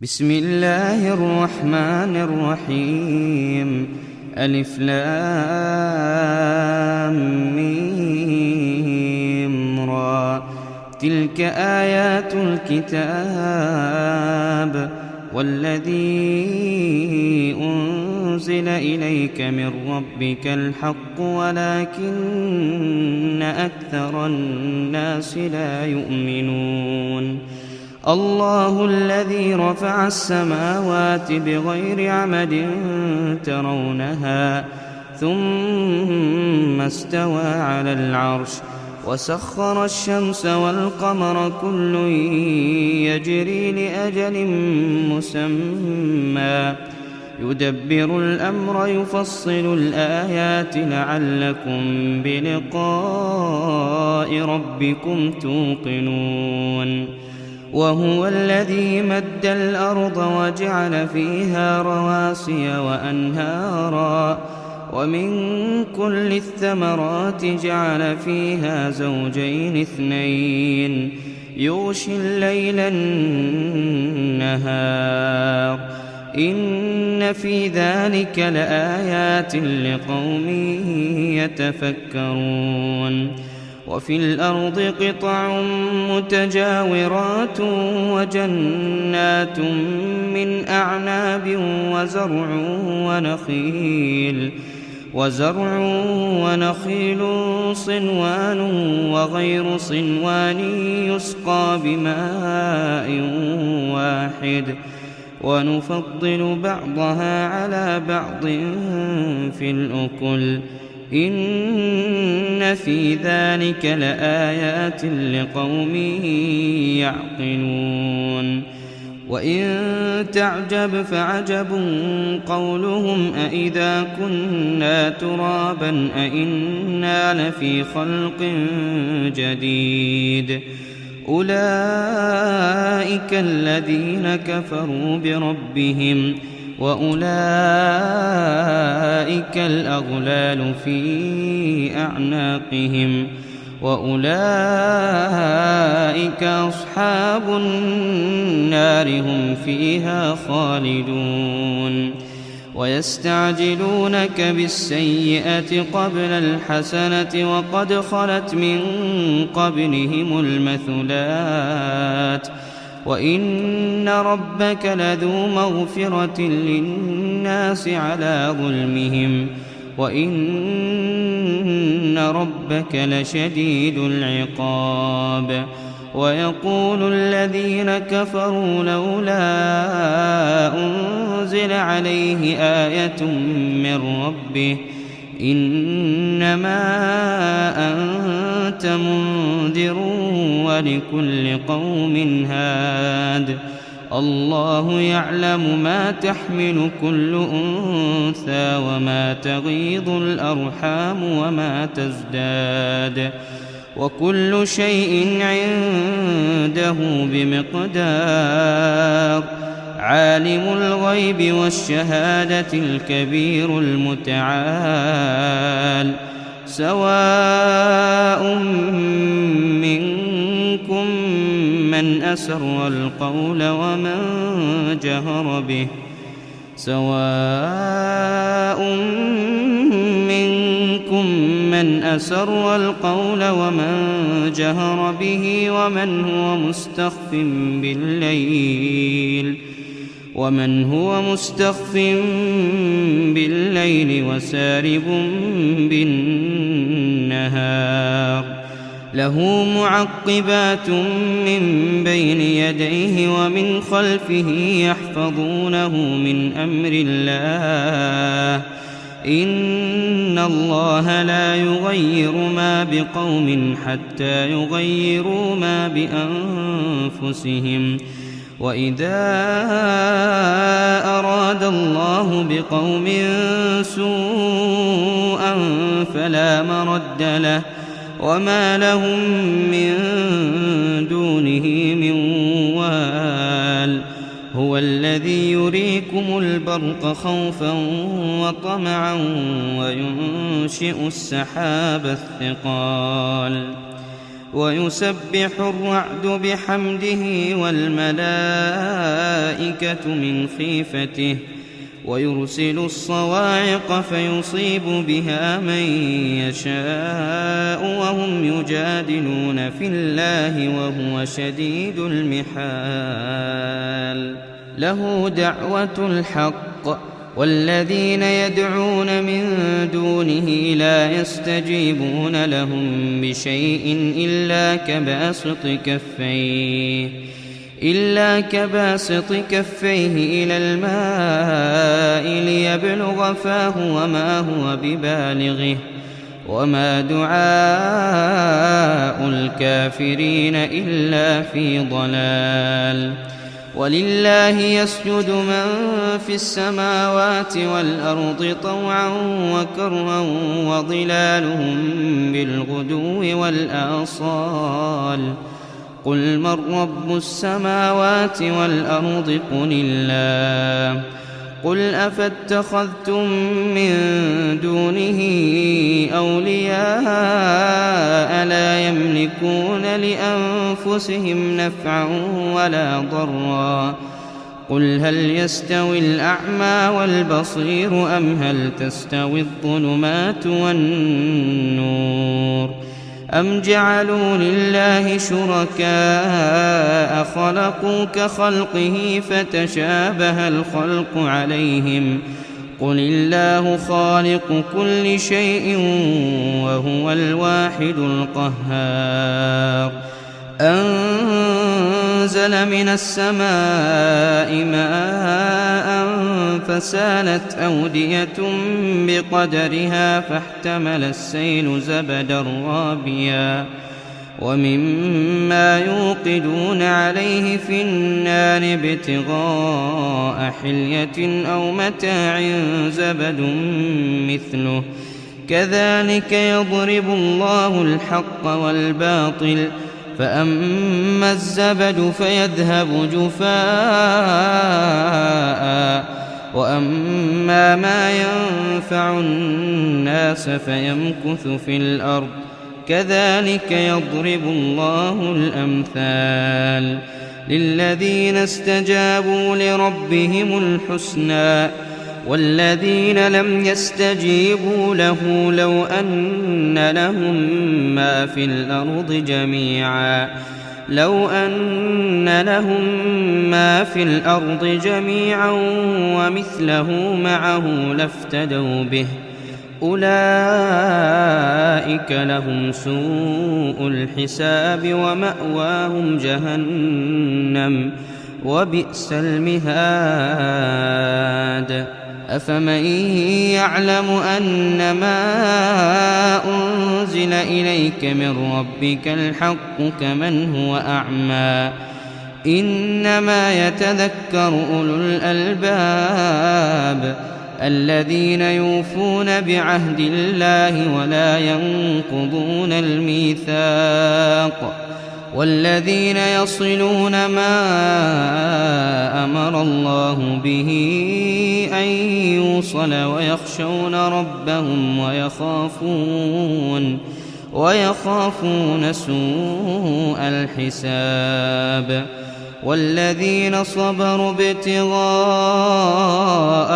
بسم الله الرحمن الرحيم. ألف لام ميم را. تلك آيات الكتاب والذي أنزل إليك من ربك الحق ولكن أكثر الناس لا يؤمنون. الله الذي رفع السماوات بغير عمد ترونها ثم استوى على العرش وسخر الشمس والقمر كل يجري لأجل مسمى يدبر الأمر يفصل الآيات لعلكم بلقاء ربكم توقنون. وهو الذي مد الأرض وجعل فيها رواسي وأنهارا ومن كل الثمرات جعل فيها زوجين اثنين يغشي الليل النهار إن في ذلك لآيات لقوم يتفكرون. وفي الأرض قطع متجاورات وجنات من أعناب وزرع ونخيل صنوان وغير صنوان يسقى بماء واحد ونفضل بعضها على بعض في الأكل إن في ذلك لآيات لقوم يعقلون. وإن تعجب فعجب قولهم أإذا كنا ترابا أإنا لفي خلق جديد أولئك الذين كفروا بربهم وأولئك الأغلال في أعناقهم وأولئك أصحاب النار هم فيها خالدون. ويستعجلونك بالسيئة قبل الحسنة وقد خلت من قبلهم المثلات وإن ربك لذو مغفرة للناس على ظلمهم وإن ربك لشديد العقاب. ويقول الذين كفروا لولا أنزل عليه آية من ربه إنما أنت منذر ولكل قوم هاد الله يعلم ما تحمل كل أنثى وما تغيض الأرحام وما تزداد وكل شيء عنده بمقدار. عالم الغيب والشهادة الكبير المتعال سواء منكم من أسر القول ومن جهر به ومن هو مستخف بالليل وسارب بالنهار له معقبات من بين يديه ومن خلفه يحفظونه من أمر الله إن الله لا يغير ما بقوم حتى يغيروا ما بأنفسهم وإذا أراد الله بقوم سوءا فلا مرد له وما لهم من دونه من وال. هو الذي يريكم البرق خوفا وطمعا وينشئ السحاب الثقال ويسبح الرعد بحمده والملائكة الملائكة من خيفته ويرسل الصواعق فيصيب بها من يشاء وهم يجادلون في الله وهو شديد المحال. له دعوة الحق والذين يدعون من دونه لا يستجيبون لهم بشيء إلا كباسط كفيه إلى الماء ليبلغ فاه وما هو ببالغه وما دعاء الكافرين إلا في ضلال. ولله يسجد من في السماوات والأرض طوعا وكرها وظلالهم بالغدو والآصال. قل من رب السماوات والأرض قل الله. قل أفاتخذتم من دونه أولياء لا يملكون لأنفسهم نفعا ولا ضرا. قل هل يستوي الأعمى والبصير أم هل تستوي الظلمات والنور أم جعلوا لله شركاء خلقوا كخلقه فتشابه الخلق عليهم. قل الله خالق كل شيء وهو الواحد القهار. أنزل من السماء ماء فسالت أودية بقدرها فاحتمل السيل زبدا رابيا ومما يوقدون عليه في النار ابتغاء حلية أو متاع زبد مثله كذلك يضرب الله الحق والباطل فأما الزبد فيذهب جفاء وأما ما ينفع الناس فيمكث في الأرض كذلك يضرب الله الأمثال. للذين استجابوا لربهم الحسنى والذين لم يستجيبوا له لو أن لهم ما في الأرض جميعا ومثله معه لافتدوا به أولئك لهم سوء الحساب ومأواهم جهنم وبئس المهاد. أفمن يعلم أنما أنزل إليك من ربك الحق كمن هو أعمى إنما يتذكر أولو الألباب الذين يوفون بعهد الله ولا ينقضون الميثاق والذين يصلون ما أمر الله به أن يوصل ويخشون ربهم ويخافون سوء الحساب. والذين صبروا ابتغاء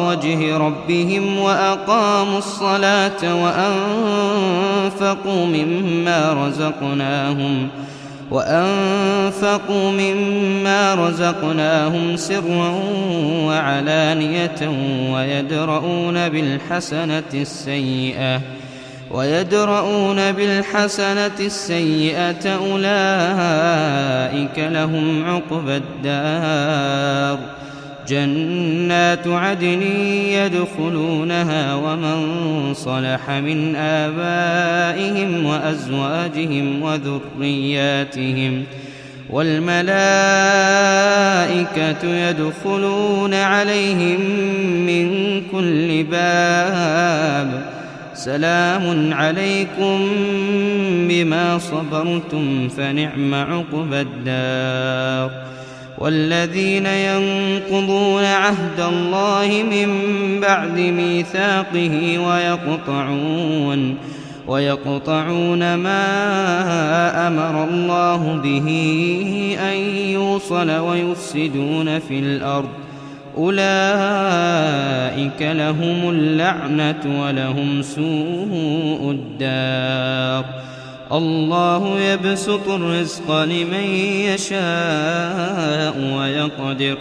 وجه ربهم وأقاموا الصلاة وأنفقوا مما رزقناهم سرا وعلانية ويدرؤون بالحسنة السيئة أولئك لهم عقبى الدار. جنات عدن يدخلونها ومن صلح من آبائهم وأزواجهم وذرياتهم والملائكة يدخلون عليهم من كل باب سلام عليكم بما صبرتم فنعم عقبى الدار. والذين ينقضون عهد ويقطعون ما أمر الله به أن يوصل ويفسدون في الأرض أولئك لهم اللعنة ولهم سوء الدار. الله يبسط الرزق لمن يشاء ويقدر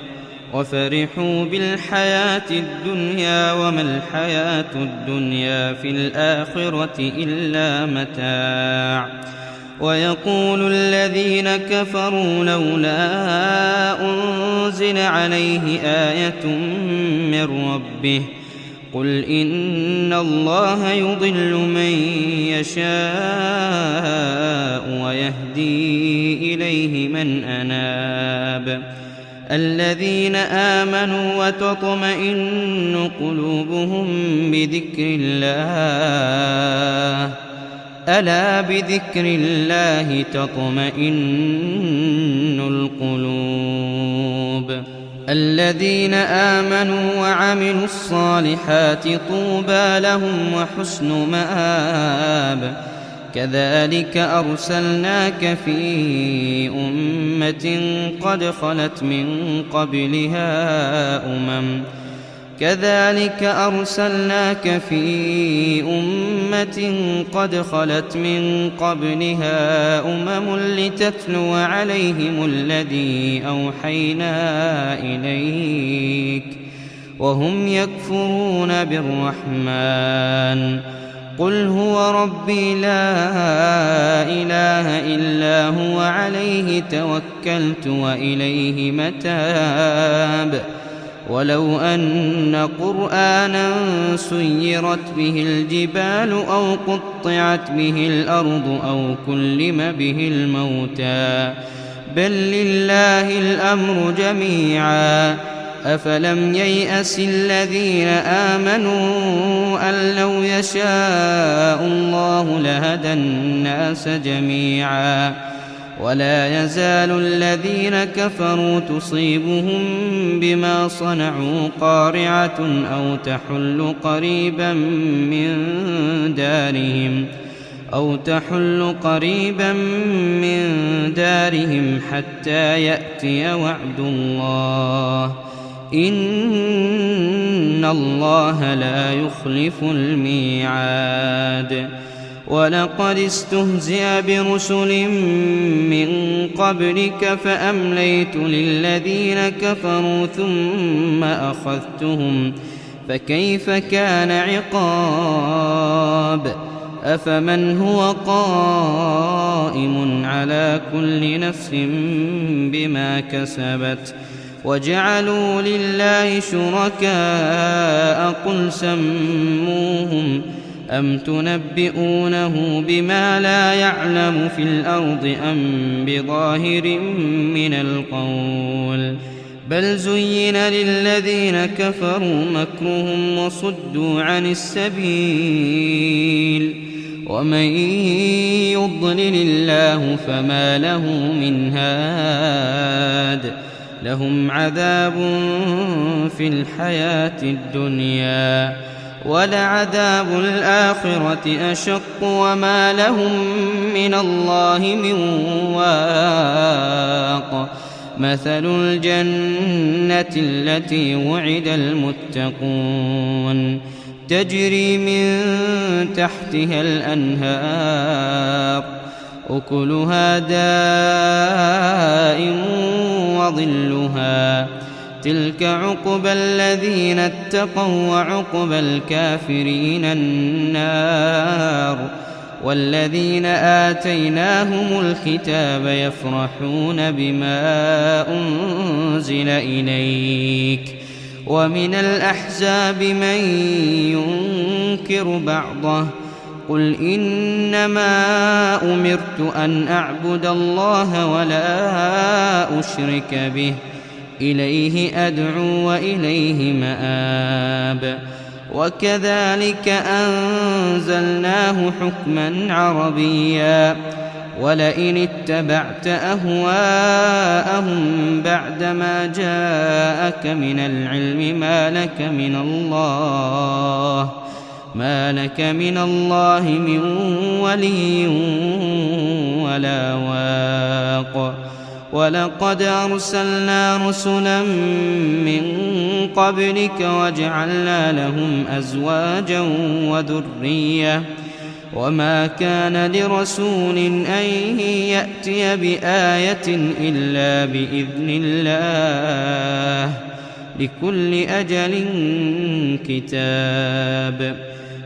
وفرحوا بالحياة الدنيا وما الحياة الدنيا في الآخرة إلا متاع. ويقول الذين كفروا لولا أنزل عليه آية من ربه قل إن الله يضل من يشاء ويهدي إليه من أناب. الذين آمنوا وتطمئن قلوبهم بذكر الله ألا بذكر الله تطمئن القلوب. الذين آمنوا وعملوا الصالحات طوبى لهم وحسن مآب. كذلك أرسلناك في أمة قد خلت من قبلها أمم لتتلو عليهم الذي أوحينا إليك وهم يكفرون بالرحمن قل هو ربي لا إله إلا هو عليه توكلت وإليه متاب. ولو أن قرآنا سيرت به الجبال أو قطعت به الأرض أو كلم به الموتى بل لله الأمر جميعا أفلم ييأس الذين آمنوا أن لو يشاء الله لهدى الناس جميعا ولا يزال الذين كفروا تصيبهم بما صنعوا قارعة أو تحل قريبا من دارهم حتى يأتي وعد الله إن الله لا يخلف الميعاد. ولقد استهزئ برسل من قبلك فأمليت للذين كفروا ثم أخذتهم فكيف كان عقاب. أفمن هو قائم على كل نفس بما كسبت وجعلوا لله شركاء قل سموهم أم تنبئونه بما لا يعلم في الأرض أم بظاهر من القول بل زين للذين كفروا مكرهم وصدوا عن السبيل ومن يضلل الله فما له من هاد. لهم عذاب في الحياة الدنيا ولعذاب الآخرة أشق وما لهم من الله من واق. مثل الجنة التي وعد المتقون تجري من تحتها الأنهار أكلها دائم وظلها تلك عقبى الذين اتقوا وعقبى الكافرين النار. والذين آتيناهم الكتاب يفرحون بما أنزل إليك ومن الأحزاب من ينكر بعضه قل إنما أمرت أن أعبد الله ولا أشرك به إليه أدعو وإليه مآب. وكذلك أنزلناه حكما عربيا ولئن اتبعت أهواءهم بعدما جاءك من العلم ما لك من الله ما لك من الله من ولي ولا واق ولقد أرسلنا رسلا من قبلك وجعلنا لهم أزواجا وذرية وما كان لرسول أن يأتي بآية إلا بإذن الله لكل أجل كتاب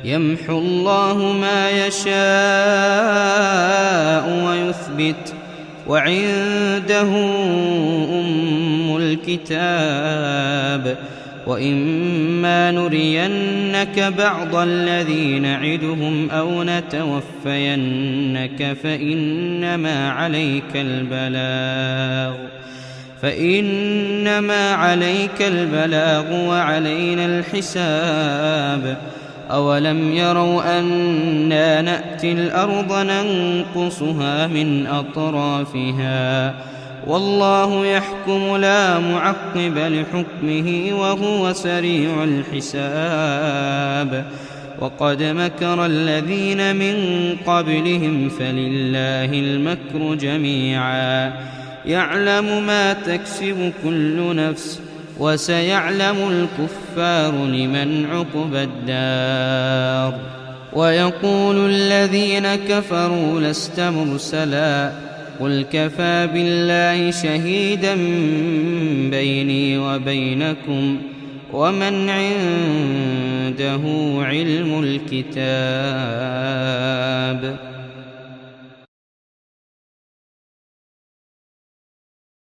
يمحو الله ما يشاء ويثبت وعنده أم الكتاب وإما نرينك بعض الذي نعدهم أو نتوفينك فإنما عليك البلاغ وعلينا الحساب أولم يروا أنا نأتي الأرض ننقصها من أطرافها والله يحكم لا معقب لحكمه وهو سريع الحساب وقد مكر الذين من قبلهم فلله المكر جميعا يعلم ما تكسب كل نفس وسيعلم الكفار لمن عقبى الدار ويقول الذين كفروا لست مرسلا قل كفى بالله شهيدا بيني وبينكم ومن عنده علم الكتاب